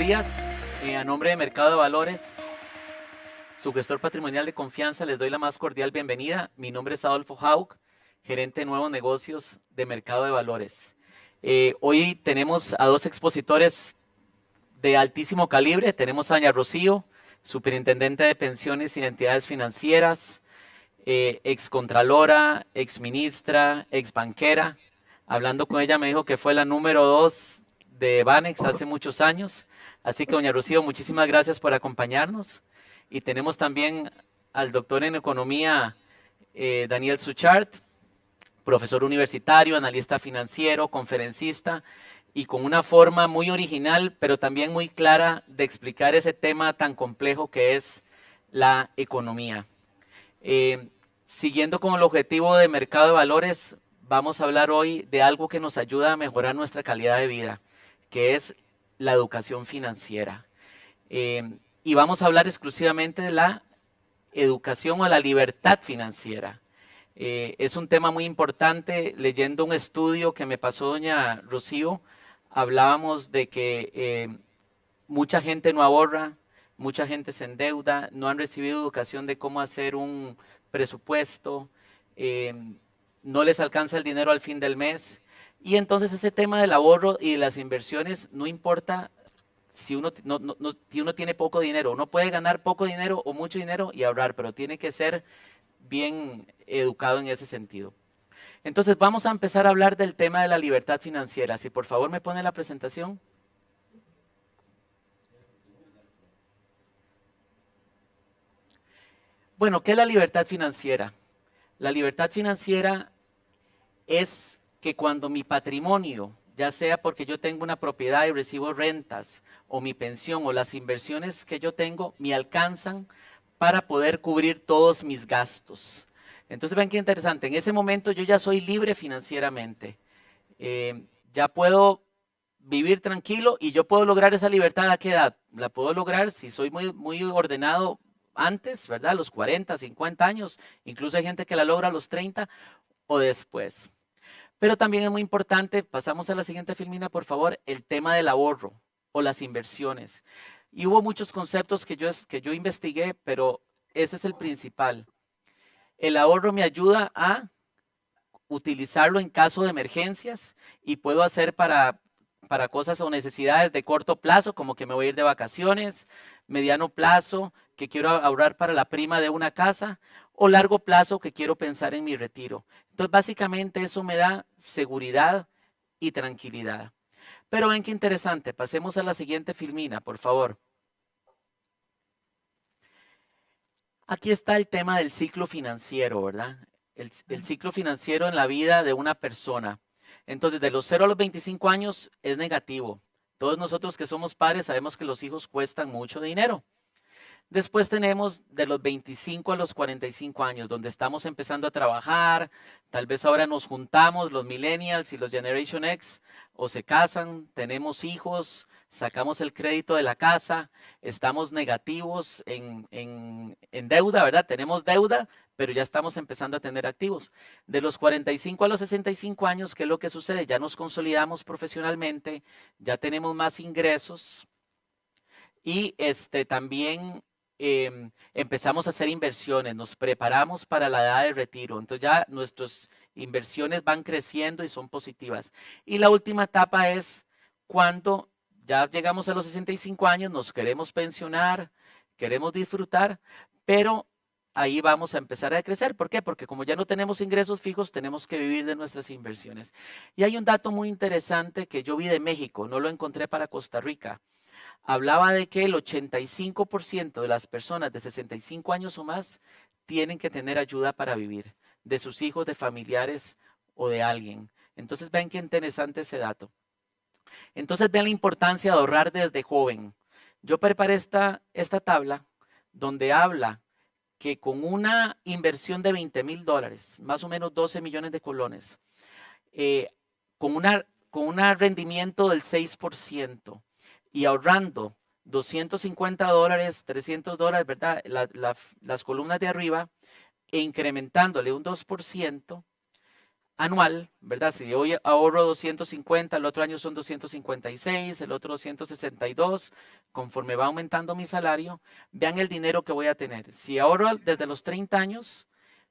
días. A nombre de Mercado de Valores, su gestor patrimonial de confianza, les doy la más cordial bienvenida. Mi nombre es Adolfo Hauck, gerente de nuevos negocios de Mercado de Valores. Hoy tenemos a dos expositores de altísimo calibre. Tenemos a doña Rocío, superintendente de pensiones y entidades financieras, excontralora, exministra, exbanquera. Hablando con ella me dijo que fue la número 2 de Banex hace muchos años. Así que doña Rocío, muchísimas gracias por acompañarnos. Y tenemos también al doctor en economía Daniel Suchard, profesor universitario, analista financiero, conferencista y con una forma muy original pero también muy clara de explicar ese tema tan complejo que es la economía. Siguiendo con el objetivo de Mercado de Valores, vamos a hablar hoy de algo que nos ayuda a mejorar nuestra calidad de vida, que es la educación financiera. Y vamos a hablar exclusivamente de la educación o la libertad financiera. Es un tema muy importante. Leyendo un estudio que me pasó doña Rocío, hablábamos de que mucha gente no ahorra, mucha gente se endeuda, no han recibido educación de cómo hacer un presupuesto, no les alcanza el dinero al fin del mes. Y entonces ese tema del ahorro y de las inversiones, no importa si uno, si uno tiene poco dinero, uno puede ganar poco dinero o mucho dinero y ahorrar, pero tiene que ser bien educado en ese sentido. Entonces vamos a empezar a hablar del tema de la libertad financiera. Si por favor me pone la presentación. Bueno, ¿qué es la libertad financiera? La libertad financiera es que cuando mi patrimonio, ya sea porque yo tengo una propiedad y recibo rentas, o mi pensión o las inversiones que yo tengo, me alcanzan para poder cubrir todos mis gastos. Entonces ven qué interesante, en ese momento yo ya soy libre financieramente. Ya puedo vivir tranquilo y yo puedo lograr esa libertad ¿a qué edad? La puedo lograr si soy muy ordenado antes, ¿verdad? A los 40, 50 años, incluso hay gente que la logra a los 30 o después. Pero también es muy importante, pasamos a la siguiente filmina, por favor, el tema del ahorro o las inversiones. Y hubo muchos conceptos que yo investigué, pero este es el principal. El ahorro me ayuda a utilizarlo en caso de emergencias y puedo hacer para cosas o necesidades de corto plazo, como que me voy a ir de vacaciones, mediano plazo, que quiero ahorrar para la prima de una casa, o largo plazo, que quiero pensar en mi retiro. Entonces, básicamente eso me da seguridad y tranquilidad. Pero ven qué interesante, pasemos a la siguiente filmina, por favor. Aquí está el tema del ciclo financiero, ¿verdad? El ciclo financiero en la vida de una persona. Entonces, de los 0 a los 25 años es negativo. Todos nosotros que somos padres sabemos que los hijos cuestan mucho dinero. Después tenemos de los 25 a los 45 años, donde estamos empezando a trabajar, tal vez ahora nos juntamos los millennials y los Generation X, o se casan, tenemos hijos, sacamos el crédito de la casa, estamos negativos en deuda, ¿verdad? Tenemos deuda, pero ya estamos empezando a tener activos. De los 45 a los 65 años, ¿qué es lo que sucede? Ya nos consolidamos profesionalmente, ya tenemos más ingresos y también empezamos a hacer inversiones, nos preparamos para la edad de retiro. Entonces ya nuestras inversiones van creciendo y son positivas. Y la última etapa es cuando ya llegamos a los 65 años, nos queremos pensionar, queremos disfrutar, pero ahí vamos a empezar a crecer. ¿Por qué? Porque como ya no tenemos ingresos fijos, tenemos que vivir de nuestras inversiones. Y hay un dato muy interesante que yo vi de México, no lo encontré para Costa Rica. Hablaba de que el 85% de las personas de 65 años o más tienen que tener ayuda para vivir, de sus hijos, de familiares o de alguien. Entonces ven qué interesante ese dato. Entonces ven la importancia de ahorrar desde joven. Yo preparé esta tabla donde habla que con una inversión de $20,000, más o menos 12 millones de colones, con un rendimiento del 6%, y ahorrando $250, $300, ¿verdad? Las columnas de arriba, e incrementándole un 2%, anual, ¿verdad? Si hoy ahorro 250, el otro año son 256, el otro 262, conforme va aumentando mi salario, vean el dinero que voy a tener. Si ahorro desde los 30 años,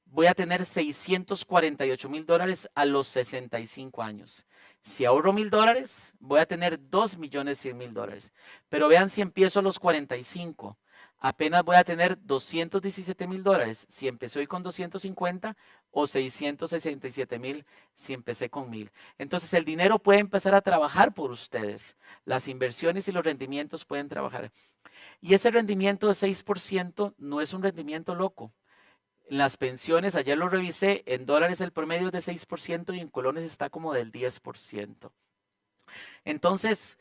voy a tener $648,000 a los 65 años. Si ahorro $1,000, voy a tener $2,100,000. Pero vean si empiezo a los 45, apenas voy a tener $217,000 si empecé hoy con 250 o 667,000 si empecé con 1,000. Entonces el dinero puede empezar a trabajar por ustedes. Las inversiones y los rendimientos pueden trabajar. Y ese rendimiento de 6% no es un rendimiento loco. En las pensiones, ayer lo revisé, en dólares el promedio es de 6% y en colones está como del 10%. Entonces,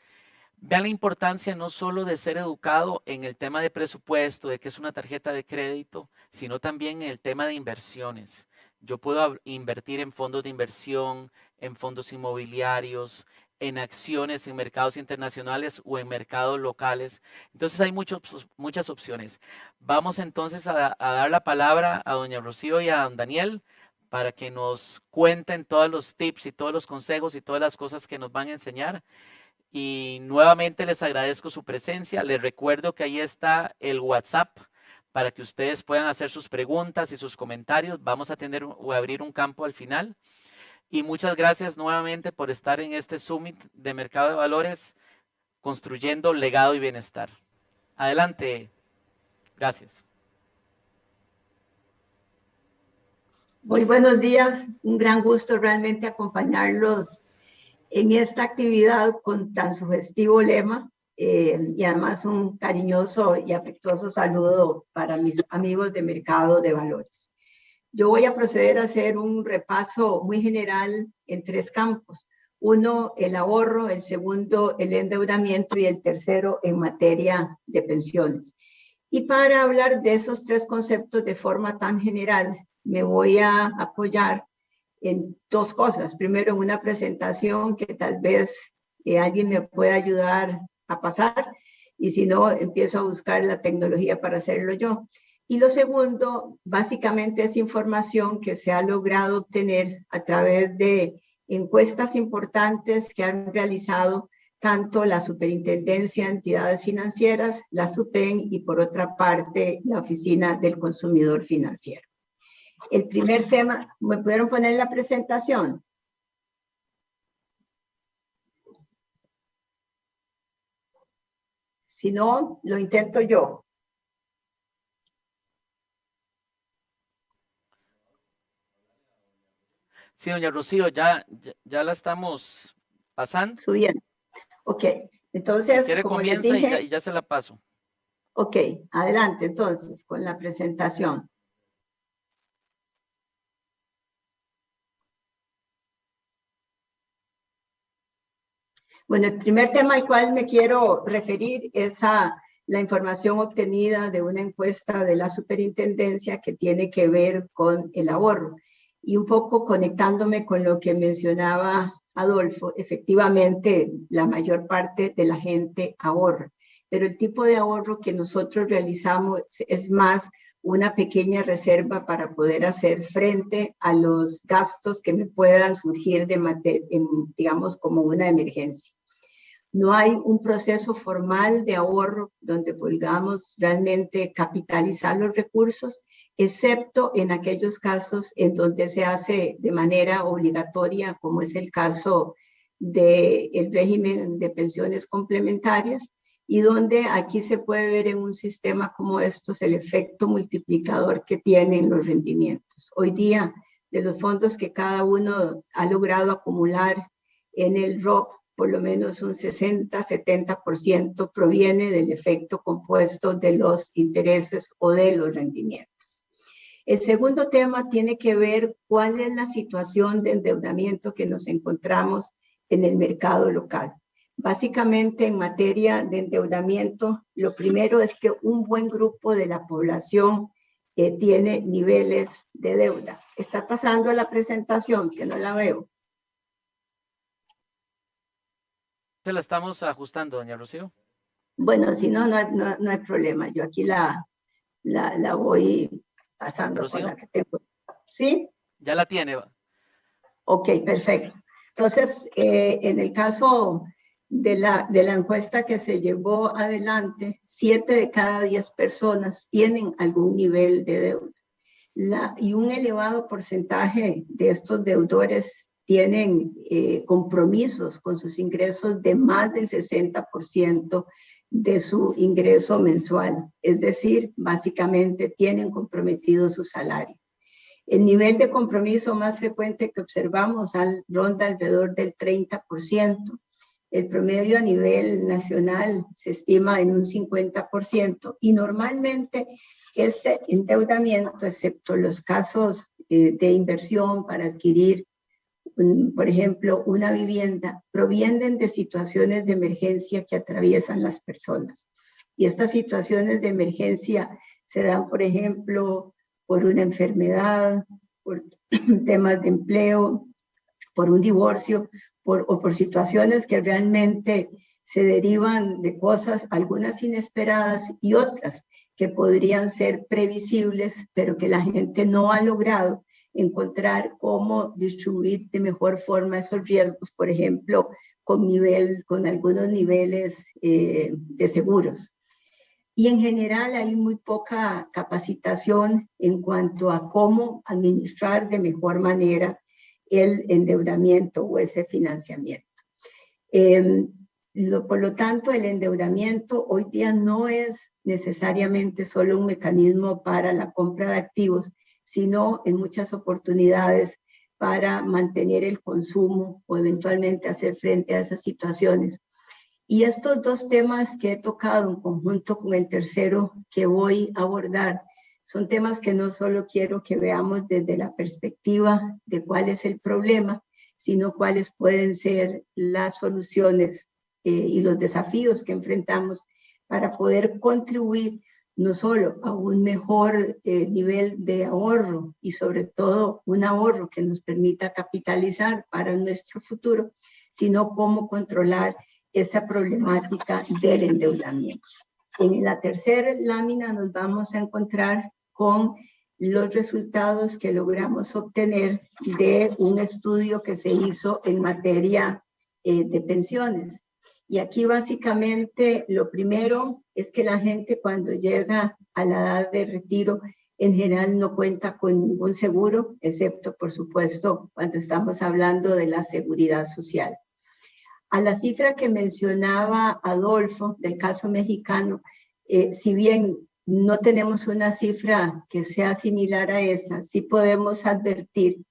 vean la importancia no solo de ser educado en el tema de presupuesto, de que es una tarjeta de crédito, sino también en el tema de inversiones. Yo puedo invertir en fondos de inversión, en fondos inmobiliarios, en acciones en mercados internacionales o en mercados locales. Entonces hay muchas opciones. Vamos entonces a dar la palabra a doña Rocío y a don Daniel para que nos cuenten todos los tips y todos los consejos y todas las cosas que nos van a enseñar. Y nuevamente les agradezco su presencia. Les recuerdo que ahí está el WhatsApp para que ustedes puedan hacer sus preguntas y sus comentarios. Vamos a tener o abrir un campo al final. Y muchas gracias nuevamente por estar en este Summit de Mercado de Valores, construyendo legado y bienestar. Adelante. Gracias. Muy buenos días. Un gran gusto realmente acompañarlos en esta actividad con tan sugestivo lema y además un cariñoso y afectuoso saludo para mis amigos de Mercado de Valores. Yo voy a proceder a hacer un repaso muy general en 3 campos. Uno, el ahorro, el segundo, el endeudamiento y el tercero, en materia de pensiones. Y para hablar de esos 3 conceptos de forma tan general, me voy a apoyar en 2 cosas. Primero, en una presentación que tal vez alguien me pueda ayudar a pasar, y si no, empiezo a buscar la tecnología para hacerlo yo. Y lo segundo, básicamente es información que se ha logrado obtener a través de encuestas importantes que han realizado tanto la Superintendencia de Entidades Financieras, la SUPEN, y por otra parte, la Oficina del Consumidor Financiero. El primer tema, ¿me pudieron poner la presentación? Si no, lo intento yo. Sí, doña Rocío, ya la estamos pasando. Subiendo. Ok, entonces, si quiere, como comienza les dije, y ya se la paso. Ok, adelante entonces con la presentación. Bueno, el primer tema al cual me quiero referir es a la información obtenida de una encuesta de la superintendencia que tiene que ver con el ahorro. Y un poco conectándome con lo que mencionaba Adolfo, efectivamente la mayor parte de la gente ahorra, pero el tipo de ahorro que nosotros realizamos es más una pequeña reserva para poder hacer frente a los gastos que me puedan surgir digamos, como una emergencia. No hay un proceso formal de ahorro donde podamos realmente capitalizar los recursos, excepto en aquellos casos en donde se hace de manera obligatoria, como es el caso del régimen de pensiones complementarias, y donde aquí se puede ver en un sistema como estos el efecto multiplicador que tienen los rendimientos. Hoy día, de los fondos que cada uno ha logrado acumular en el ROP, por lo menos un 60-70% proviene del efecto compuesto de los intereses o de los rendimientos. El segundo tema tiene que ver cuál es la situación de endeudamiento que nos encontramos en el mercado local. Básicamente, en materia de endeudamiento, lo primero es que un buen grupo de la población tiene niveles de deuda. Está pasando la presentación, que no la veo. Se la estamos ajustando, doña Rocío. Bueno, si no, no hay problema. Yo aquí la voy pasando Rocío, con la que tengo. ¿Sí? ya la tiene. Ok, perfecto. Entonces, en el caso de la encuesta que se llevó adelante, 7 de cada 10 personas tienen algún nivel de deuda. Y un elevado porcentaje de estos deudores tienen compromisos con sus ingresos de más del 60% de su ingreso mensual. Es decir, básicamente tienen comprometido su salario. El nivel de compromiso más frecuente que observamos ronda alrededor del 30%. El promedio a nivel nacional se estima en un 50% y normalmente este endeudamiento, excepto los casos de inversión para adquirir, por ejemplo, una vivienda, provienen de situaciones de emergencia que atraviesan las personas. Y estas situaciones de emergencia se dan, por ejemplo, por una enfermedad, por temas de empleo, por un divorcio, o por situaciones que realmente se derivan de cosas, algunas inesperadas y otras que podrían ser previsibles, pero que la gente no ha logrado encontrar cómo distribuir de mejor forma esos riesgos, por ejemplo, con algunos niveles de seguros. Y en general hay muy poca capacitación en cuanto a cómo administrar de mejor manera el endeudamiento o ese financiamiento. Por lo tanto, el endeudamiento hoy día no es necesariamente solo un mecanismo para la compra de activos, sino en muchas oportunidades para mantener el consumo o eventualmente hacer frente a esas situaciones. Y estos dos temas que he tocado en conjunto con el tercero que voy a abordar son temas que no solo quiero que veamos desde la perspectiva de cuál es el problema, sino cuáles pueden ser las soluciones y los desafíos que enfrentamos para poder contribuir no solo a un mejor nivel de ahorro y sobre todo un ahorro que nos permita capitalizar para nuestro futuro, sino cómo controlar esa problemática del endeudamiento. En la tercera lámina nos vamos a encontrar con los resultados que logramos obtener de un estudio que se hizo en materia de pensiones. Y aquí básicamente lo primero es que la gente cuando llega a la edad de retiro en general no cuenta con ningún seguro, excepto por supuesto cuando estamos hablando de la seguridad social. A la cifra que mencionaba Adolfo del caso mexicano, si bien no tenemos una cifra que sea similar a esa, sí podemos advertir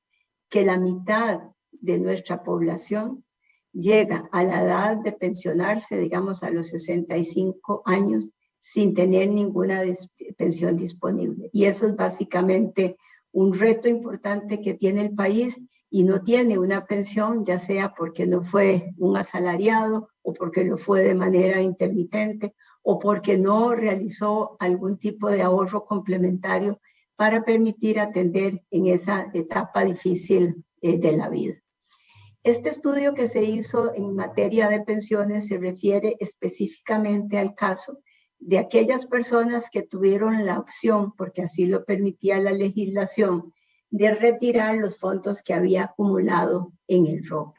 que la mitad de nuestra población llega a la edad de pensionarse, digamos a los 65 años, sin tener ninguna pensión disponible. Y eso es básicamente un reto importante que tiene el país y no tiene una pensión, ya sea porque no fue un asalariado o porque lo fue de manera intermitente o porque no realizó algún tipo de ahorro complementario para permitir atender en esa etapa difícil de la vida. Este estudio que se hizo en materia de pensiones se refiere específicamente al caso de aquellas personas que tuvieron la opción, porque así lo permitía la legislación, de retirar los fondos que había acumulado en el ROP.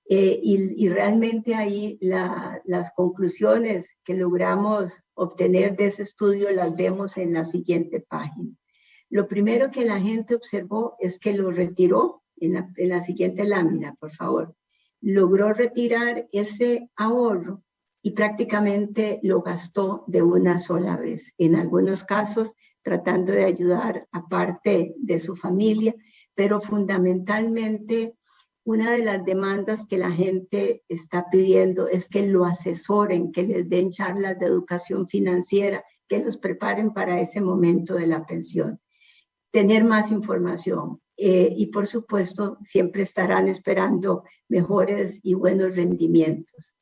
Y realmente ahí las conclusiones que logramos obtener de ese estudio las vemos en la siguiente página. Lo primero que la gente observó es que lo retiró, en la siguiente lámina, por favor. Logró retirar ese ahorro y prácticamente lo gastó de una sola vez. En algunos casos, tratando de ayudar a parte de su familia, pero fundamentalmente una de las demandas que la gente está pidiendo es que lo asesoren, que les den charlas de educación financiera, que los preparen para ese momento de la pensión. Tener más información y por supuesto siempre estarán esperando mejores y buenos rendimientos.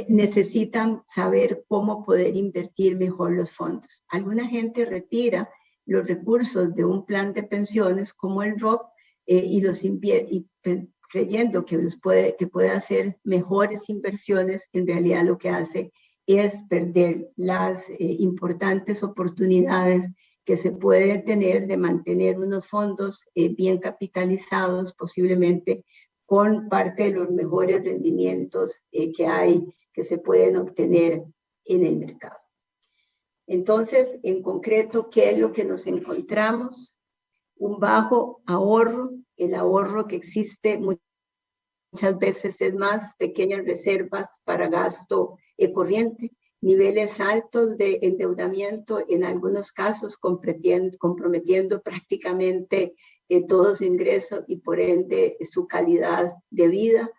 Necesitan saber cómo poder invertir mejor los fondos. Alguna gente retira los recursos de un plan de pensiones como el ROP y los invierte creyendo que puede hacer mejores inversiones. En realidad lo que hace es perder las importantes oportunidades que se puede tener de mantener unos fondos bien capitalizados, posiblemente con parte de los mejores rendimientos que se pueden obtener en el mercado. Entonces, en concreto, ¿qué es lo que nos encontramos? Un bajo ahorro, el ahorro que existe muchas veces es más pequeñas reservas para gasto corriente, niveles altos de endeudamiento, en algunos casos comprometiendo prácticamente todo su ingreso y por ende su calidad de vida,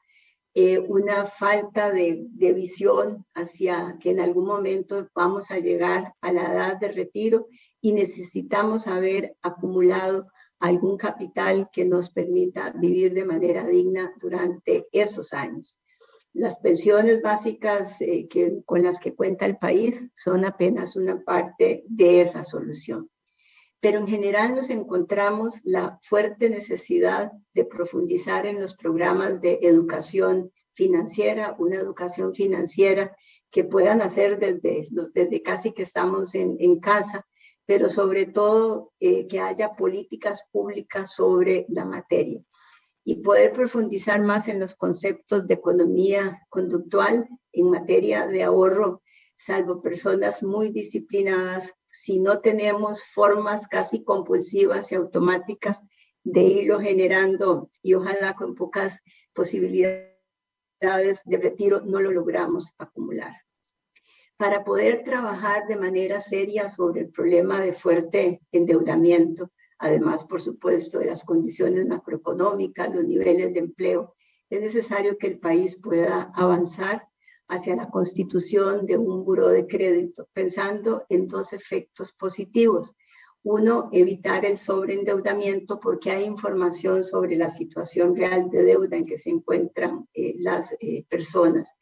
una falta de visión hacia que en algún momento vamos a llegar a la edad de retiro y necesitamos haber acumulado algún capital que nos permita vivir de manera digna durante esos años. Las pensiones básicas con las que cuenta el país son apenas una parte de esa solución. Pero en general nos encontramos la fuerte necesidad de profundizar en los programas de educación financiera, una educación financiera que puedan hacer desde casi que estamos en casa, pero sobre todo que haya políticas públicas sobre la materia. Y poder profundizar más en los conceptos de economía conductual en materia de ahorro, salvo personas muy disciplinadas, si no tenemos formas casi compulsivas y automáticas de irlo generando y ojalá con pocas posibilidades de retiro no lo logramos acumular. Para poder trabajar de manera seria sobre el problema de fuerte endeudamiento, además, por supuesto, de las condiciones macroeconómicas, los niveles de empleo, es necesario que el país pueda avanzar hacia la constitución de un buró de crédito, pensando en dos efectos positivos. Uno, evitar el sobreendeudamiento porque hay información sobre la situación real de deuda en que se encuentran las personas,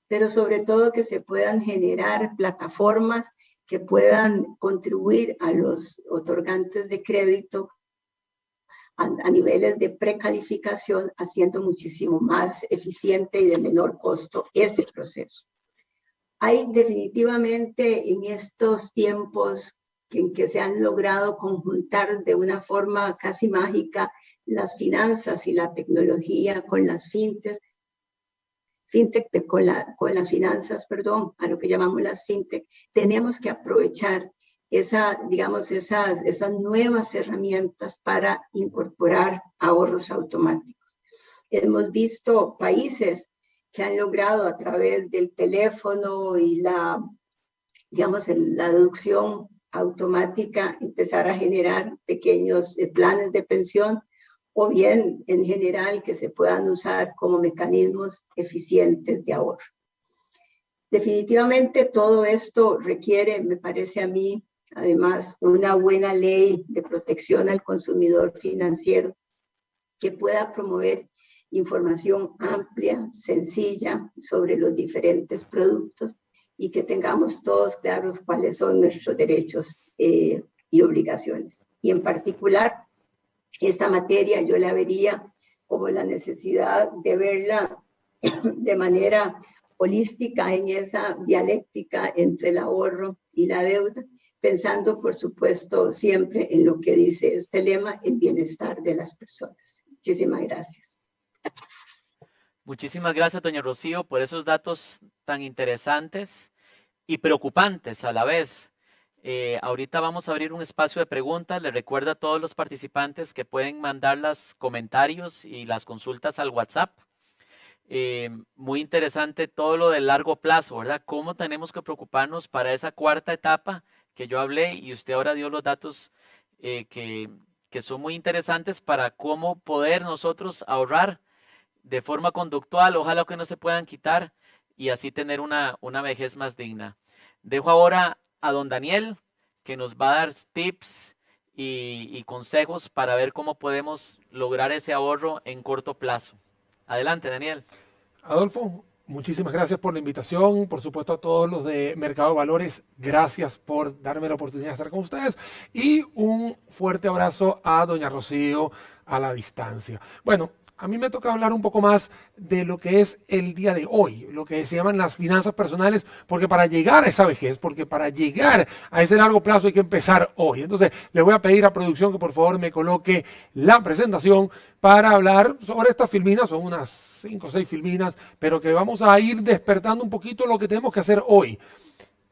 pero sobre todo que se puedan generar plataformas que puedan contribuir a los otorgantes de crédito a niveles de precalificación, haciendo muchísimo más eficiente y de menor costo ese proceso. Hay definitivamente en estos tiempos en que se han logrado conjuntar de una forma casi mágica las finanzas y la tecnología con las fintech, con las finanzas, perdón, a lo que llamamos las fintech, tenemos que aprovechar esas nuevas herramientas para incorporar ahorros automáticos. Hemos visto países que han logrado a través del teléfono y la deducción automática empezar a generar pequeños planes de pensión o bien en general que se puedan usar como mecanismos eficientes de ahorro. Definitivamente todo esto requiere, me parece a mí, además, una buena ley de protección al consumidor financiero que pueda promover información amplia, sencilla sobre los diferentes productos y que tengamos todos claros cuáles son nuestros derechos y obligaciones. Y en particular, esta materia yo la vería como la necesidad de verla de manera holística en esa dialéctica entre el ahorro y la deuda, pensando, por supuesto, siempre en lo que dice este lema, el bienestar de las personas. Muchísimas gracias. Muchísimas gracias, doña Rocío, por esos datos tan interesantes y preocupantes a la vez. Ahorita vamos a abrir un espacio de preguntas. Les recuerdo a todos los participantes que pueden mandar los comentarios y las consultas al WhatsApp. Muy interesante todo lo del largo plazo, ¿verdad? Cómo tenemos que preocuparnos para esa cuarta etapa que yo hablé y usted ahora dio los datos que son muy interesantes para cómo poder nosotros ahorrar de forma conductual, ojalá que no se puedan quitar y así tener una vejez más digna. Dejo ahora a don Daniel, que nos va a dar tips y consejos para ver cómo podemos lograr ese ahorro en corto plazo. Adelante, Daniel. Adolfo, muchísimas gracias por la invitación. Por supuesto, a todos los de Mercado de Valores, gracias por darme la oportunidad de estar con ustedes. Y un fuerte abrazo a doña Rocío a la distancia. Bueno, a mí me toca hablar un poco más de lo que es el día de hoy, lo que se llaman las finanzas personales, porque para llegar a esa vejez, porque para llegar a ese largo plazo hay que empezar hoy. Entonces, le voy a pedir a producción que por favor me coloque la presentación para hablar sobre estas filminas. Son unas 5 o 6 filminas, pero que vamos a ir despertando un poquito lo que tenemos que hacer hoy.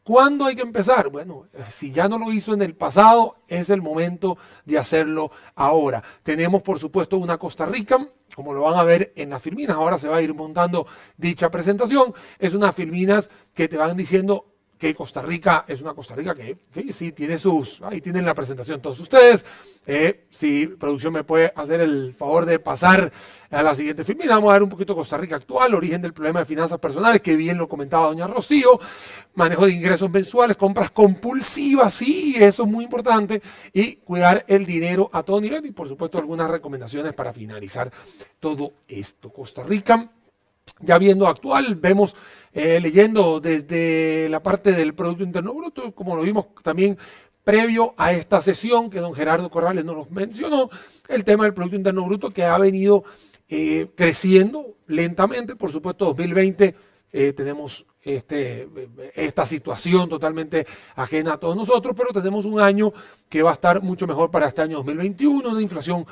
¿Cuándo hay que empezar? Bueno, si ya no lo hizo en el pasado, es el momento de hacerlo ahora. Tenemos, por supuesto, una Costa Rica, como lo van a ver en las filminas. Ahora se va a ir montando dicha presentación. Es unas filminas que te van diciendo que Costa Rica es una Costa Rica que sí tiene ahí tienen la presentación todos ustedes. Si producción me puede hacer el favor de pasar a la siguiente filmina, vamos a ver un poquito Costa Rica actual, origen del problema de finanzas personales, que bien lo comentaba doña Rocío, manejo de ingresos mensuales, compras compulsivas, sí, eso es muy importante, y cuidar el dinero a todo nivel, y por supuesto algunas recomendaciones para finalizar todo esto. Costa Rica, ya viendo actual, vemos, leyendo desde la parte del Producto Interno Bruto, como lo vimos también previo a esta sesión que don Gerardo Corrales nos mencionó, el tema del Producto Interno Bruto que ha venido creciendo lentamente. Por supuesto, 2020 tenemos esta situación totalmente ajena a todos nosotros, pero tenemos un año que va a estar mucho mejor para este año 2021, una inflación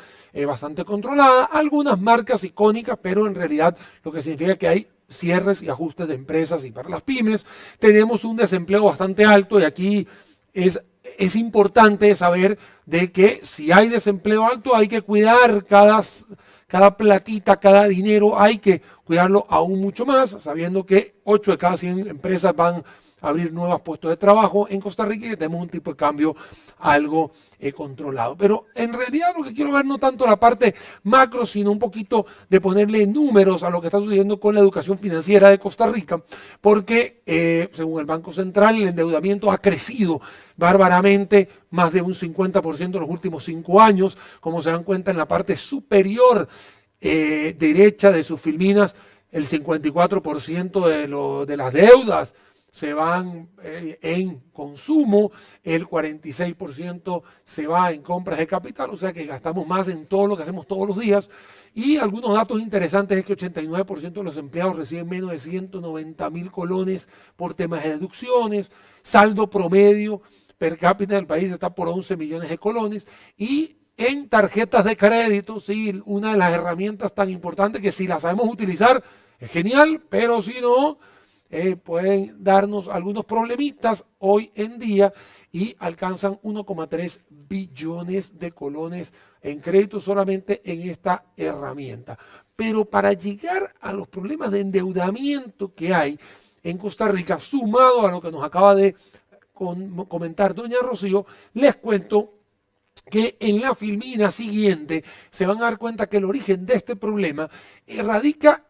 bastante controlada, algunas marcas icónicas, pero en realidad lo que significa que hay cierres y ajustes de empresas y para las pymes. Tenemos un desempleo bastante alto y aquí es importante saber de que si hay desempleo alto hay que cuidar cada platita, cada dinero, hay que cuidarlo aún mucho más, sabiendo que 8 de cada 100 empresas van a abrir nuevos puestos de trabajo en Costa Rica y que tenemos un tipo de cambio algo controlado. Pero en realidad lo que quiero ver no tanto la parte macro, sino un poquito de ponerle números a lo que está sucediendo con la educación financiera de Costa Rica, porque según el Banco Central el endeudamiento ha crecido bárbaramente, más de un 50% en los últimos 5 años, como se dan cuenta en la parte superior derecha de sus filminas, el 54% de las deudas se van en consumo, el 46% se va en compras de capital, o sea que gastamos más en todo lo que hacemos todos los días. Y algunos datos interesantes es que 89% de los empleados reciben menos de 190.000 colones por temas de deducciones, saldo promedio per cápita del país está por 11 millones de colones, y en tarjetas de crédito, sí, una de las herramientas tan importantes que si la sabemos utilizar es genial, pero si no, pueden darnos algunos problemitas hoy en día y alcanzan 1,3 billones de colones en crédito solamente en esta herramienta. Pero para llegar a los problemas de endeudamiento que hay en Costa Rica, sumado a lo que nos acaba de comentar doña Rocío, les cuento que en la filmina siguiente se van a dar cuenta que el origen de este problema radica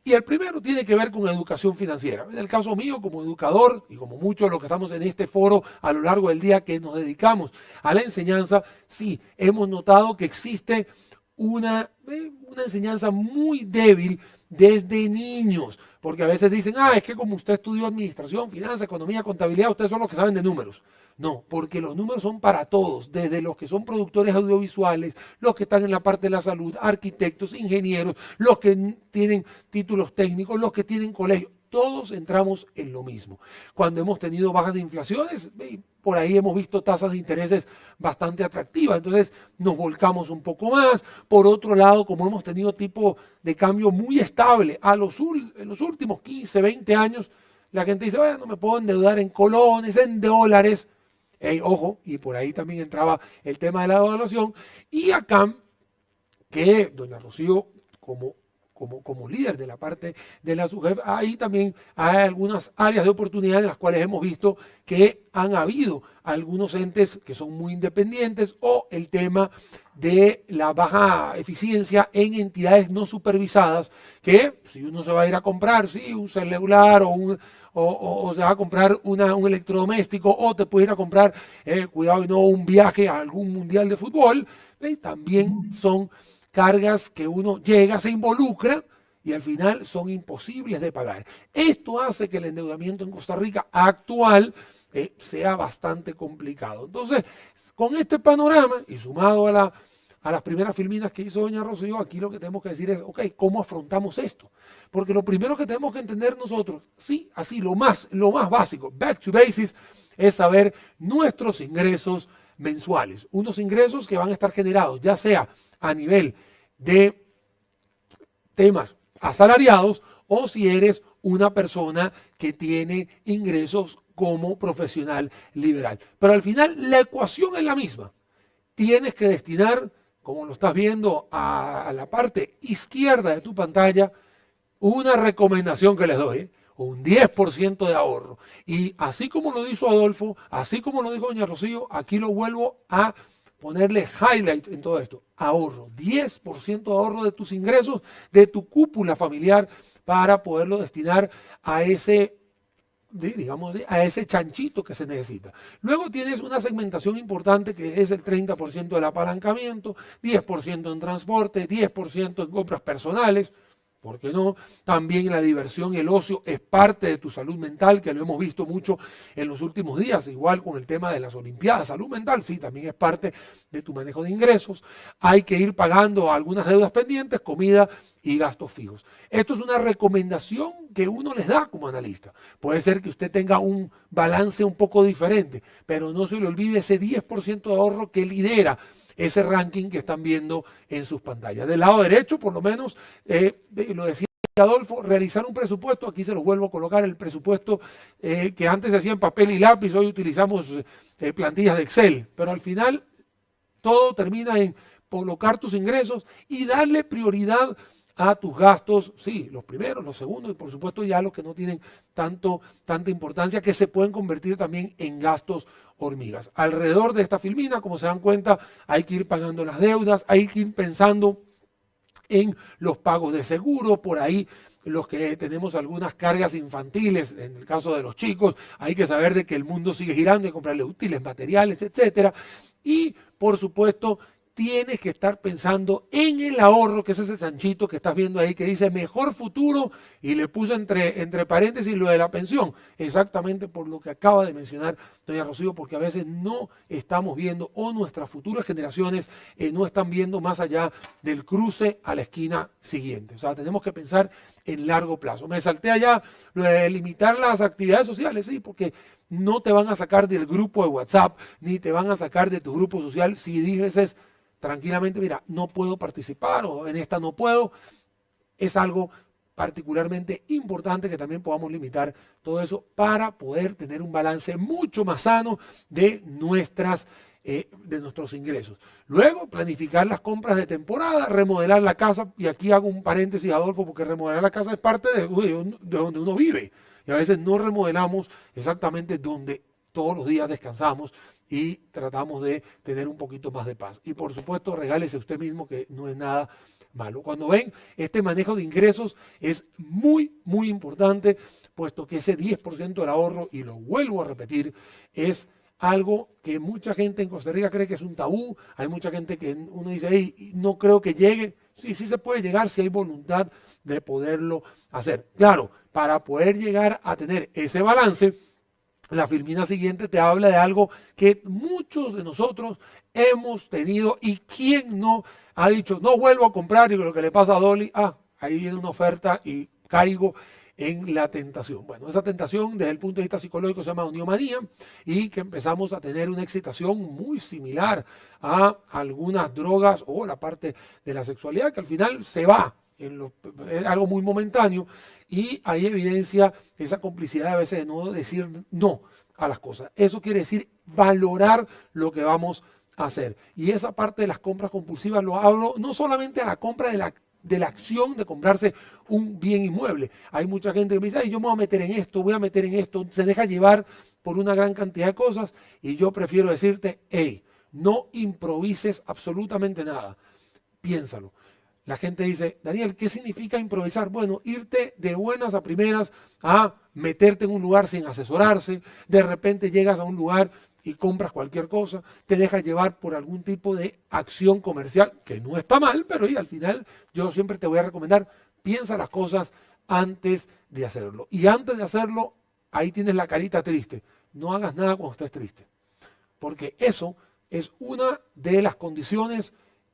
y el primero tiene que ver con educación financiera. En el caso mío, como educador y como muchos de los que estamos en este foro a lo largo del día que nos dedicamos a la enseñanza, sí, hemos notado que existe una enseñanza muy débil desde niños, porque a veces dicen, es que como usted estudió administración, finanzas, economía, contabilidad, ustedes son los que saben de números. No, porque los números son para todos, desde los que son productores audiovisuales, los que están en la parte de la salud, arquitectos, ingenieros, los que tienen títulos técnicos, los que tienen colegio. Todos entramos en lo mismo. Cuando hemos tenido bajas de inflaciones, por ahí hemos visto tasas de intereses bastante atractivas, entonces nos volcamos un poco más. Por otro lado, como hemos tenido tipo de cambio muy estable en los últimos 15, 20 años, la gente dice, bueno, me puedo endeudar en colones, en dólares. Ojo, y por ahí también entraba el tema de la devaluación. Y acá, que doña Rocío, como líder de la parte de la SUGEF, ahí también hay algunas áreas de oportunidad en las cuales hemos visto que han habido algunos entes que son muy independientes, o el tema de la baja eficiencia en entidades no supervisadas, que si uno se va a ir a comprar, sí, un celular o se va a comprar un electrodoméstico, o te puede ir a comprar, cuidado y no, un viaje a algún mundial de fútbol, también son cargas que uno llega, se involucra y al final son imposibles de pagar. Esto hace que el endeudamiento en Costa Rica actual sea bastante complicado. Entonces, con este panorama y sumado a a las primeras filminas que hizo doña Rocío, aquí lo que tenemos que decir es, ok, ¿cómo afrontamos esto? Porque lo primero que tenemos que entender nosotros, sí, así lo más básico, back to basics, es saber nuestros ingresos mensuales. Unos ingresos que van a estar generados, ya sea a nivel de temas asalariados o si eres una persona que tiene ingresos como profesional liberal. Pero al final la ecuación es la misma. Tienes que destinar, como lo estás viendo a la parte izquierda de tu pantalla, una recomendación que les doy, un 10% de ahorro. Y así como lo dijo Adolfo, así como lo dijo doña Rocío, aquí lo vuelvo a ponerle highlight en todo esto. Ahorro, 10% de ahorro de tus ingresos, de tu cúpula familiar, para poderlo destinar a ese, digamos, a ese chanchito que se necesita. Luego tienes una segmentación importante que es el 30% del apalancamiento, 10% en transporte, 10% en compras personales. ¿Por qué no? También la diversión y el ocio es parte de tu salud mental, que lo hemos visto mucho en los últimos días, igual con el tema de las Olimpiadas. Salud mental, sí, también es parte de tu manejo de ingresos. Hay que ir pagando algunas deudas pendientes, comida y gastos fijos. Esto es una recomendación que uno les da como analista. Puede ser que usted tenga un balance un poco diferente, pero no se le olvide ese 10% de ahorro que lidera ese ranking que están viendo en sus pantallas. Del lado derecho, por lo menos, lo decía Adolfo, realizar un presupuesto, aquí se los vuelvo a colocar, el presupuesto que antes se hacía en papel y lápiz, hoy utilizamos plantillas de Excel, pero al final todo termina en colocar tus ingresos y darle prioridad a tus gastos, sí, los primeros, los segundos y por supuesto ya los que no tienen tanta importancia, que se pueden convertir también en gastos hormigas. Alrededor de esta filmina, como se dan cuenta, hay que ir pagando las deudas, hay que ir pensando en los pagos de seguro, por ahí los que tenemos algunas cargas infantiles, en el caso de los chicos, hay que saber de que el mundo sigue girando y comprarle útiles, materiales, etcétera. Y por supuesto, tienes que estar pensando en el ahorro, que es ese chanchito que estás viendo ahí que dice mejor futuro y le puse entre paréntesis lo de la pensión, exactamente por lo que acaba de mencionar doña Rocío, porque a veces no estamos viendo o nuestras futuras generaciones no están viendo más allá del cruce a la esquina siguiente. O sea, tenemos que pensar en largo plazo. Me salté allá lo de limitar las actividades sociales, sí, porque no te van a sacar del grupo de WhatsApp, ni te van a sacar de tu grupo social si dices tranquilamente, mira, no puedo participar o en esta no puedo. Es algo particularmente importante que también podamos limitar todo eso para poder tener un balance mucho más sano de nuestros ingresos. Luego, planificar las compras de temporada, remodelar la casa, y aquí hago un paréntesis, Adolfo, porque remodelar la casa es parte de donde uno vive, y a veces no remodelamos exactamente donde todos los días descansamos y tratamos de tener un poquito más de paz. Y por supuesto, regálese usted mismo, que no es nada malo. Cuando ven, este manejo de ingresos es muy, muy importante, puesto que ese 10% del ahorro, y lo vuelvo a repetir, es algo que mucha gente en Costa Rica cree que es un tabú. Hay mucha gente que uno dice, hey, no creo que llegue. Sí, sí se puede llegar si hay voluntad de poderlo hacer. Claro, para poder llegar a tener ese balance, la filmina siguiente te habla de algo que muchos de nosotros hemos tenido, y quien no ha dicho, no vuelvo a comprar, y lo que le pasa a Dolly, ahí viene una oferta y caigo en la tentación. Bueno, esa tentación desde el punto de vista psicológico se llama oniomanía, y que empezamos a tener una excitación muy similar a algunas drogas o la parte de la sexualidad, que al final se va. Es algo muy momentáneo, y hay evidencia esa complicidad a veces de no decir no a las cosas. Eso quiere decir valorar lo que vamos a hacer. Y esa parte de las compras compulsivas lo hablo no solamente a la compra de la acción de comprarse un bien inmueble. Hay mucha gente que me dice, ay, yo me voy a meter en esto, voy a meter en esto, se deja llevar por una gran cantidad de cosas, y yo prefiero decirte, hey, no improvises absolutamente nada, piénsalo. La gente dice, Daniel, ¿qué significa improvisar? Bueno, irte de buenas a primeras a meterte en un lugar sin asesorarse, de repente llegas a un lugar y compras cualquier cosa, te dejas llevar por algún tipo de acción comercial, que no está mal, pero al final yo siempre te voy a recomendar, piensa las cosas antes de hacerlo. Y antes de hacerlo, ahí tienes la carita triste. No hagas nada cuando estés triste, porque eso es una de las condiciones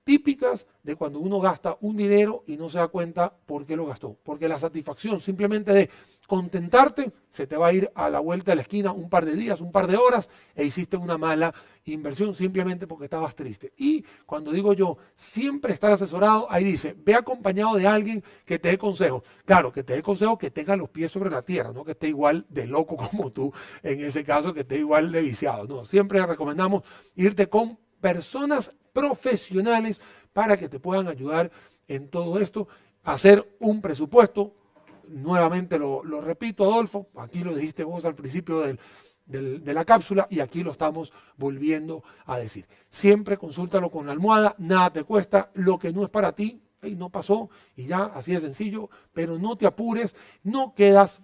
típicas de cuando uno gasta un dinero y no se da cuenta por qué lo gastó. Porque la satisfacción simplemente de contentarte se te va a ir a la vuelta de la esquina un par de días, un par de horas e hiciste una mala inversión simplemente porque estabas triste. Y cuando digo yo, siempre estar asesorado, ahí dice, ve acompañado de alguien que te dé consejos. Claro, que te dé consejos que tenga los pies sobre la tierra, no que esté igual de loco como tú, en ese caso que esté igual de viciado. No, siempre recomendamos irte con personas profesionales para que te puedan ayudar en todo esto, hacer un presupuesto. Nuevamente lo repito, Adolfo, aquí lo dijiste vos al principio de la cápsula y aquí lo estamos volviendo a decir. Siempre consúltalo con la almohada, nada te cuesta, lo que no es para ti, no pasó y ya, así de sencillo, pero no te apures, no quedas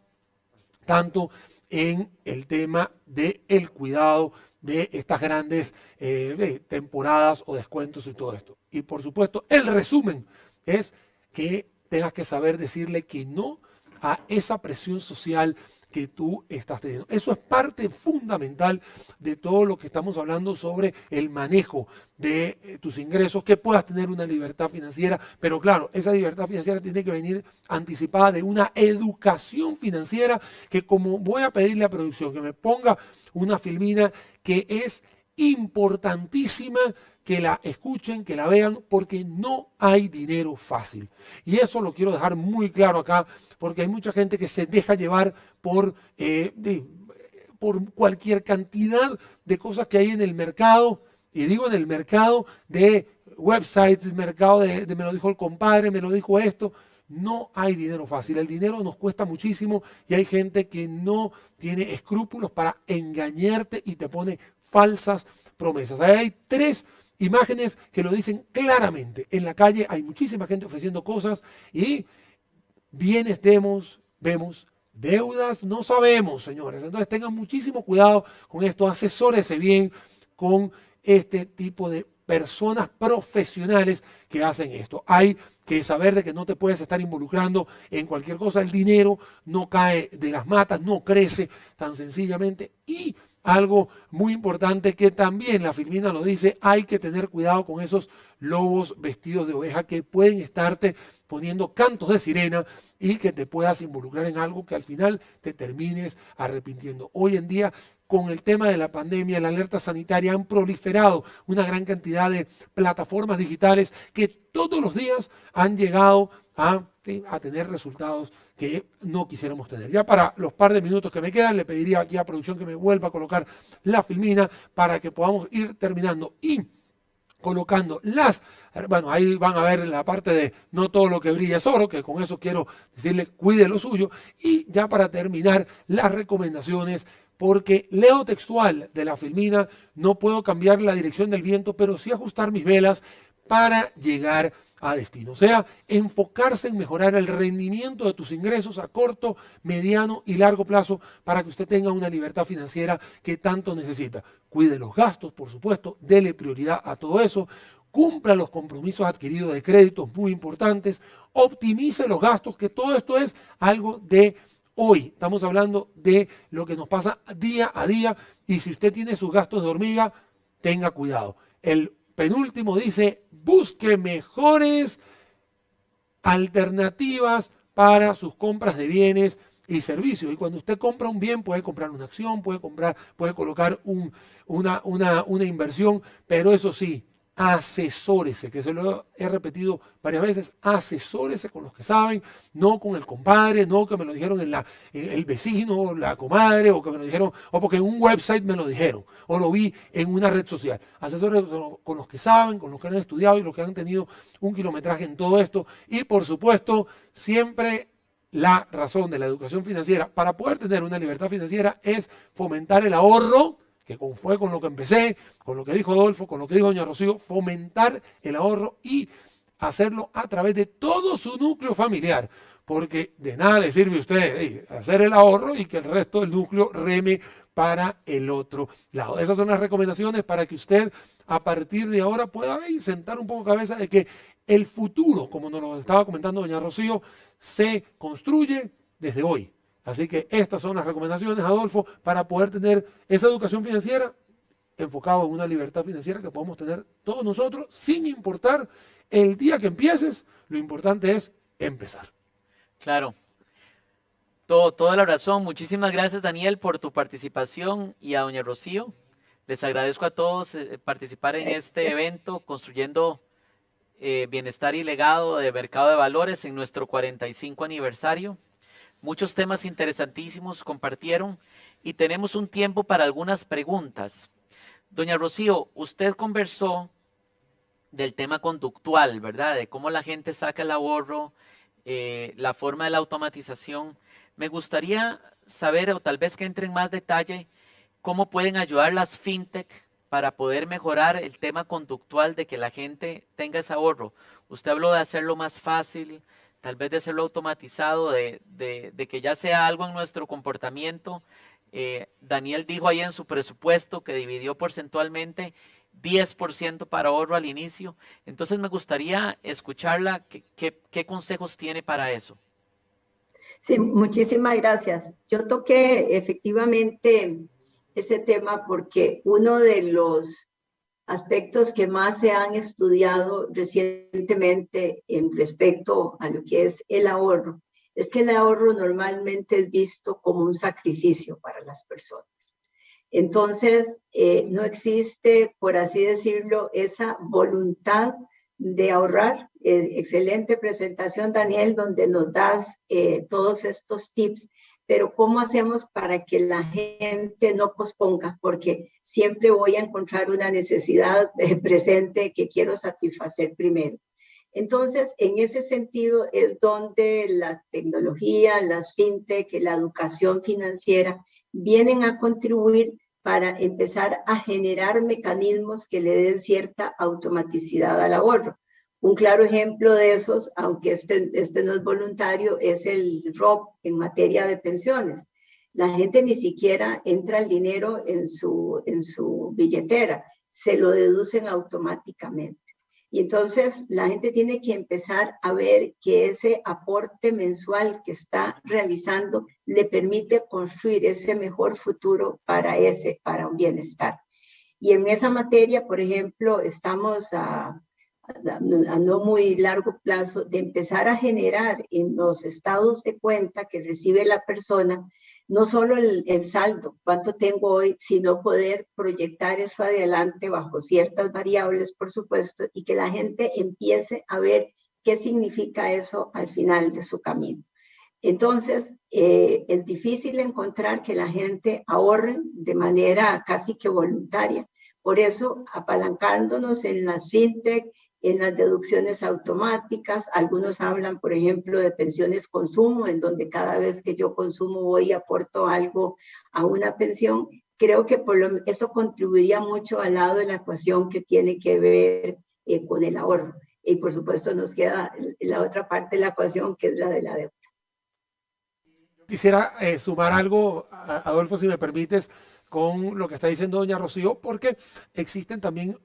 tanto en el tema del cuidado de estas grandes temporadas o descuentos y todo esto. Y por supuesto, el resumen es que tengas que saber decirle que no a esa presión social que tú estás teniendo. Eso es parte fundamental de todo lo que estamos hablando sobre el manejo de tus ingresos, que puedas tener una libertad financiera, pero claro, esa libertad financiera tiene que venir anticipada de una educación financiera que, como voy a pedirle a producción que me ponga una filmina que es importantísima, que la escuchen, que la vean, porque no hay dinero fácil. Y eso lo quiero dejar muy claro acá, porque hay mucha gente que se deja llevar por cualquier cantidad de cosas que hay en el mercado, y digo en el mercado de websites, el mercado de me lo dijo el compadre, me lo dijo esto. No hay dinero fácil, el dinero nos cuesta muchísimo y hay gente que no tiene escrúpulos para engañarte y te pone falsas promesas. Ahí hay 3 imágenes que lo dicen claramente. En la calle hay muchísima gente ofreciendo cosas y bienes vemos, deudas no sabemos, señores. Entonces tengan muchísimo cuidado con esto, asesórese bien con este tipo de personas profesionales que hacen esto. Hay que saber de que no te puedes estar involucrando en cualquier cosa. El dinero no cae de las matas, no crece tan sencillamente. Y algo muy importante que también la Filmina lo dice, hay que tener cuidado con esos lobos vestidos de oveja que pueden estarte poniendo cantos de sirena y que te puedas involucrar en algo que al final te termines arrepintiendo. Hoy en día, con el tema de la pandemia, la alerta sanitaria, han proliferado una gran cantidad de plataformas digitales que todos los días han llegado a tener resultados que no quisiéramos tener. Ya para los par de minutos que me quedan, le pediría aquí a producción que me vuelva a colocar la filmina para que podamos ir terminando y colocando bueno, ahí van a ver la parte de no todo lo que brilla es oro, que con eso quiero decirle cuide lo suyo. Y ya para terminar, las recomendaciones, porque leo textual de la filmina, no puedo cambiar la dirección del viento, pero sí ajustar mis velas para llegar a destino. O sea, enfocarse en mejorar el rendimiento de tus ingresos a corto, mediano y largo plazo para que usted tenga una libertad financiera que tanto necesita. Cuide los gastos, por supuesto, dele prioridad a todo eso, cumpla los compromisos adquiridos de créditos muy importantes, optimice los gastos, que todo esto es algo de hoy. Estamos hablando de lo que nos pasa día a día y si usted tiene sus gastos de hormiga, tenga cuidado. El penúltimo dice, busque mejores alternativas para sus compras de bienes y servicios. Y cuando usted compra un bien, puede comprar una acción, puede colocar una inversión, pero eso sí, asesórese, que se lo he repetido varias veces, asesórese con los que saben, no con el compadre, no que me lo dijeron el vecino, la comadre, o que me lo dijeron, o porque en un website me lo dijeron, o lo vi en una red social. Asesórese con los que saben, con los que han estudiado y los que han tenido un kilometraje en todo esto. Y por supuesto, siempre la razón de la educación financiera para poder tener una libertad financiera es fomentar el ahorro, que fue con lo que empecé, con lo que dijo Adolfo, con lo que dijo doña Rocío, fomentar el ahorro y hacerlo a través de todo su núcleo familiar, porque de nada le sirve a usted hacer el ahorro y que el resto del núcleo reme para el otro lado. Esas son las recomendaciones para que usted a partir de ahora pueda sentar un poco cabeza de que el futuro, como nos lo estaba comentando doña Rocío, se construye desde hoy. Así que estas son las recomendaciones, Adolfo, para poder tener esa educación financiera enfocado en una libertad financiera que podemos tener todos nosotros, sin importar el día que empieces, lo importante es empezar. Claro, toda la razón. Muchísimas gracias, Daniel, por tu participación y a doña Rocío. Les agradezco a todos participar en este evento, construyendo bienestar y legado de mercado de valores en nuestro 45 aniversario. Muchos temas interesantísimos compartieron y tenemos un tiempo para algunas preguntas. Doña Rocío, usted conversó del tema conductual, ¿verdad? De cómo la gente saca el ahorro, la forma de la automatización. Me gustaría saber, o tal vez que entre en más detalle, cómo pueden ayudar las fintech para poder mejorar el tema conductual de que la gente tenga ese ahorro. Usted habló de hacerlo más fácil, tal vez de hacerlo automatizado, de que ya sea algo en nuestro comportamiento. Daniel dijo ahí en su presupuesto que dividió porcentualmente 10% para ahorro al inicio. Entonces me gustaría escucharla, ¿qué consejos tiene para eso? Sí, muchísimas gracias. Yo toqué efectivamente ese tema porque uno de los aspectos que más se han estudiado recientemente en respecto a lo que es el ahorro es que el ahorro normalmente es visto como un sacrificio para las personas. Entonces, no existe, por así decirlo, esa voluntad de ahorrar. Excelente presentación, Daniel, donde nos das todos estos tips, pero ¿cómo hacemos para que la gente no posponga? Porque siempre voy a encontrar una necesidad presente que quiero satisfacer primero. Entonces, en ese sentido es donde la tecnología, las fintech, la educación financiera vienen a contribuir para empezar a generar mecanismos que le den cierta automaticidad al ahorro. Un claro ejemplo de esos, aunque este no es voluntario, es el ROP en materia de pensiones. La gente ni siquiera entra el dinero en su billetera, se lo deducen automáticamente. Y entonces la gente tiene que empezar a ver que ese aporte mensual que está realizando le permite construir ese mejor futuro para un bienestar. Y en esa materia, por ejemplo, estamos a no muy largo plazo de empezar a generar en los estados de cuenta que recibe la persona no solo el saldo, cuánto tengo hoy, sino poder proyectar eso adelante bajo ciertas variables, por supuesto, y que la gente empiece a ver qué significa eso al final de su camino. Entonces, es difícil encontrar que la gente ahorre de manera casi que voluntaria. Por eso, apalancándonos en las fintech, en las deducciones automáticas, algunos hablan, por ejemplo, de pensiones consumo, en donde cada vez que yo consumo voy y aporto algo a una pensión. Creo que esto contribuiría mucho al lado de la ecuación que tiene que ver con el ahorro. Y por supuesto nos queda la otra parte de la ecuación, que es la de la deuda. Quisiera sumar algo, Adolfo, si me permites, con lo que está diciendo doña Rocío, porque existen también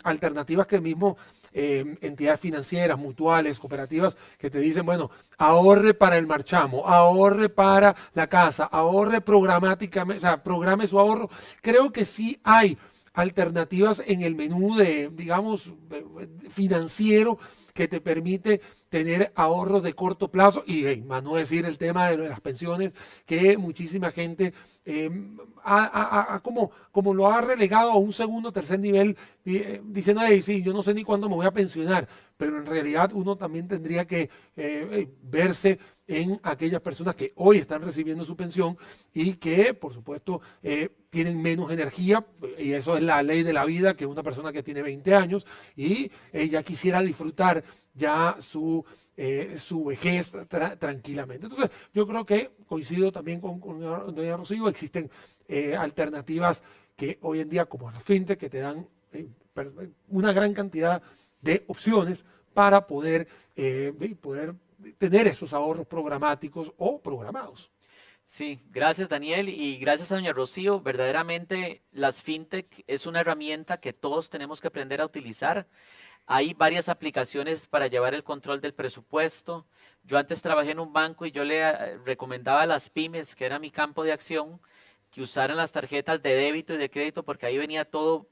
alternativas que mismo entidades financieras, mutuales, cooperativas, que te dicen, bueno, ahorre para el marchamo, ahorre para la casa, ahorre programáticamente, o sea, programe su ahorro. Creo que sí hay alternativas en el menú de, digamos, financiero que te permite tener ahorros de corto plazo y, más no decir el tema de las pensiones, que muchísima gente como lo ha relegado a un segundo, tercer nivel, diciendo, sí, yo no sé ni cuándo me voy a pensionar, pero en realidad uno también tendría que verse en aquellas personas que hoy están recibiendo su pensión y que, por supuesto, tienen menos energía, y eso es la ley de la vida, que una persona que tiene 20 años y ella quisiera disfrutar ya su vejez tranquilamente. Entonces, yo creo que coincido también con doña Rocío, existen alternativas que hoy en día, como las fintech, que te dan una gran cantidad de opciones para poder tener esos ahorros programáticos o programados. Sí, gracias Daniel y gracias a doña Rocío. Verdaderamente las fintech es una herramienta que todos tenemos que aprender a utilizar. Hay varias aplicaciones para llevar el control del presupuesto. Yo antes trabajé en un banco y yo le recomendaba a las pymes, que era mi campo de acción, que usaran las tarjetas de débito y de crédito porque ahí venía todo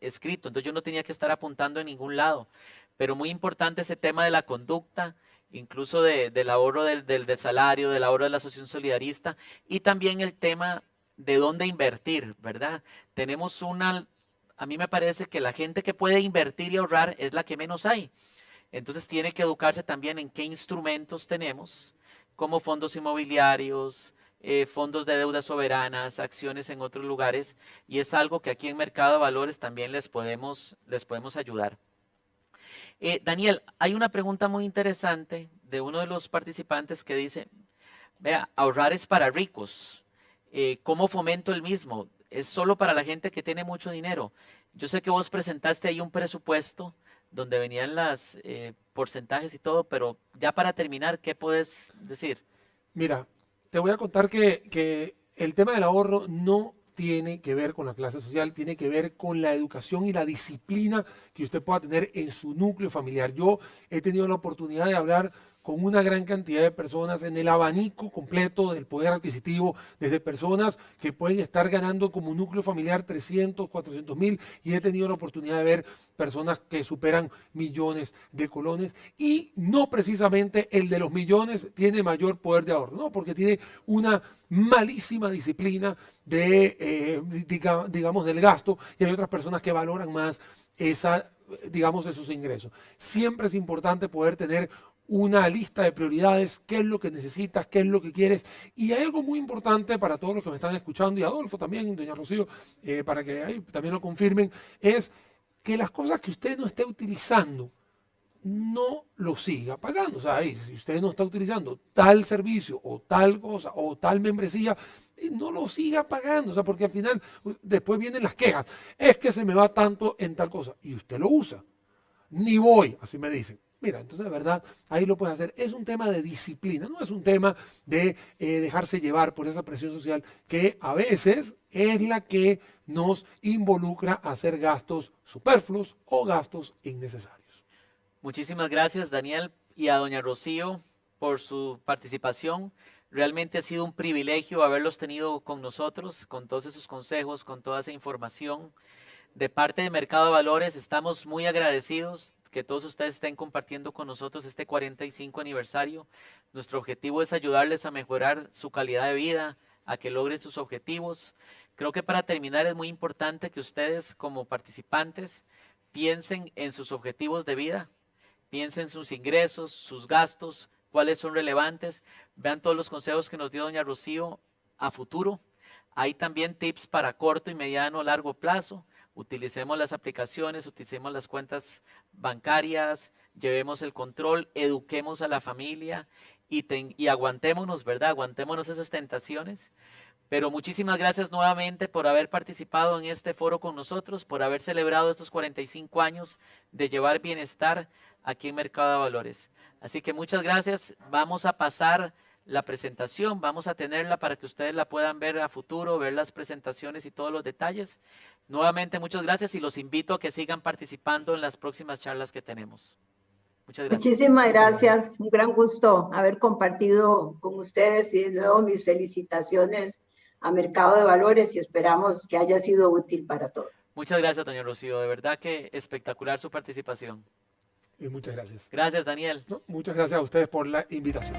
escrito, entonces yo no tenía que estar apuntando en ningún lado. Pero muy importante ese tema de la conducta, incluso del ahorro del salario, del ahorro de la asociación solidarista y también el tema de dónde invertir, ¿verdad? Tenemos a mí me parece que la gente que puede invertir y ahorrar es la que menos hay. Entonces tiene que educarse también en qué instrumentos tenemos, como fondos inmobiliarios, fondos de deudas soberanas, acciones en otros lugares, y es algo que aquí en Mercado de Valores también les podemos ayudar. Daniel, hay una pregunta muy interesante de uno de los participantes que dice, vea, ahorrar es para ricos. ¿Cómo fomento el mismo? ¿Es solo para la gente que tiene mucho dinero? Yo sé que vos presentaste ahí un presupuesto donde venían las porcentajes y todo, pero ya para terminar, ¿qué puedes decir? Mira, te voy a contar que el tema del ahorro no tiene que ver con la clase social, tiene que ver con la educación y la disciplina que usted pueda tener en su núcleo familiar. Yo he tenido la oportunidad de hablar con una gran cantidad de personas en el abanico completo del poder adquisitivo, desde personas que pueden estar ganando como núcleo familiar 300, 400 mil, y he tenido la oportunidad de ver personas que superan millones de colones, y no precisamente el de los millones tiene mayor poder de ahorro, no, porque tiene una malísima disciplina digamos, del gasto, y hay otras personas que valoran más digamos, esos ingresos. Siempre es importante poder tener una lista de prioridades, qué es lo que necesitas, qué es lo que quieres. Y hay algo muy importante para todos los que me están escuchando, y Adolfo también, doña Rocío, para que ahí también lo confirmen, es que las cosas que usted no esté utilizando, no lo siga pagando. O sea, si usted no está utilizando tal servicio o tal cosa o tal membresía, no lo siga pagando. O sea, porque al final después vienen las quejas. Es que se me va tanto en tal cosa. Y usted lo usa. Ni voy, así me dicen. Mira, entonces de verdad, ahí lo puede hacer. Es un tema de disciplina, no es un tema de dejarse llevar por esa presión social que a veces es la que nos involucra a hacer gastos superfluos o gastos innecesarios. Muchísimas gracias, Daniel, y a doña Rocío por su participación. Realmente ha sido un privilegio haberlos tenido con nosotros, con todos esos consejos, con toda esa información. De parte de Mercado de Valores estamos muy agradecidos que todos ustedes estén compartiendo con nosotros este 45 aniversario. Nuestro objetivo es ayudarles a mejorar su calidad de vida, a que logren sus objetivos. Creo que para terminar es muy importante que ustedes como participantes piensen en sus objetivos de vida, piensen en sus ingresos, sus gastos, cuáles son relevantes. Vean todos los consejos que nos dio doña Rocío a futuro. Hay también tips para corto y mediano, largo plazo. Utilicemos las aplicaciones, utilicemos las cuentas bancarias, llevemos el control, eduquemos a la familia y aguantémonos, ¿verdad? Aguantémonos esas tentaciones. Pero muchísimas gracias nuevamente por haber participado en este foro con nosotros, por haber celebrado estos 45 años de llevar bienestar aquí en Mercado de Valores. Así que muchas gracias. Vamos a pasar la presentación, vamos a tenerla para que ustedes la puedan ver a futuro, ver las presentaciones y todos los detalles. Nuevamente muchas gracias y los invito a que sigan participando en las próximas charlas que tenemos. Muchas gracias. Muchísimas gracias, un gran gusto haber compartido con ustedes y de nuevo mis felicitaciones a Mercado de Valores y esperamos que haya sido útil para todos. Muchas gracias, doña Rocío, de verdad que espectacular su participación. Y muchas gracias. Gracias, Daniel. No, muchas gracias a ustedes por la invitación.